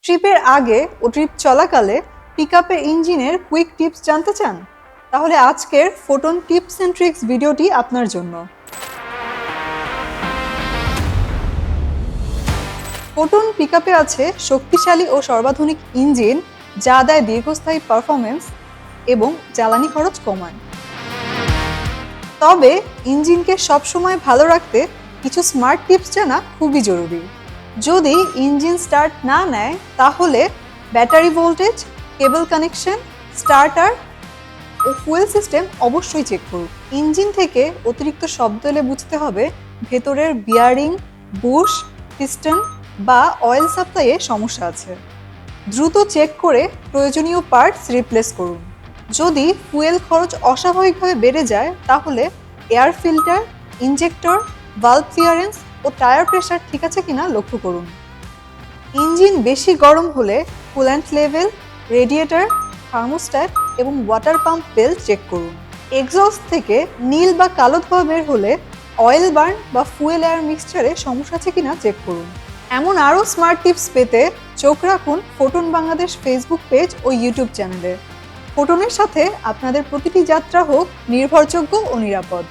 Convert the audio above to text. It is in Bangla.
ট্রিপের আগে ও ট্রিপ চলাকালে পিকআপের ইঞ্জিনের কুইক টিপস জানতে চান? তাহলে আজকের ফোটন টিপস অ্যান্ড ট্রিক্স ভিডিওটি আপনার জন্য। ফোটন পিকআপে আছে শক্তিশালী ও সর্বাধুনিক ইঞ্জিন, যা দেয় দীর্ঘস্থায়ী পারফরমেন্স এবং জ্বালানি খরচ কমায়। তবে ইঞ্জিনকে সবসময় ভালো রাখতে কিছু স্মার্ট টিপস জানা খুবই জরুরি। যদি ইঞ্জিন স্টার্ট না নেয় তাহলে battery voltage, cable connection, starter ও ফুয়েল সিস্টেম অবশ্যই চেক করুন। ইঞ্জিন থেকে অতিরিক্ত শব্দ এলে বুঝতে হবে ভেতরের বিয়ারিং, বুশ, পিস্টন বা অয়েল সাপ্লাইয়ে সমস্যা আছে। দ্রুত চেক করে প্রয়োজনীয় পার্টস রিপ্লেস করুন। যদি ফুয়েল খরচ অস্বাভাবিকভাবে বেড়ে যায় তাহলে air filter, injector, valve clearance ও টায়ার প্রেসার ঠিক আছে কিনা লক্ষ্য করুন। ইঞ্জিন বেশি গরম হলে কুল্যান্ট লেভেল, রেডিয়েটর, থার্মোস্ট্যাট এবং ওয়াটার পাম্প বেল্ট চেক করুন। এক্সস্ট থেকে নীল বা কালো ধোঁয়া বের হলে অয়েল বার্ন বা ফুয়েল এয়ার মিক্সচারে সমস্যা আছে কিনা চেক করুন। এমন আরও স্মার্ট টিপস পেতে চোখ রাখুন ফোটন বাংলাদেশ ফেসবুক পেজ ও ইউটিউব চ্যানেলে। ফোটনের সাথে আপনাদের প্রতিটি যাত্রা হোক নির্ভরযোগ্য ও নিরাপদ।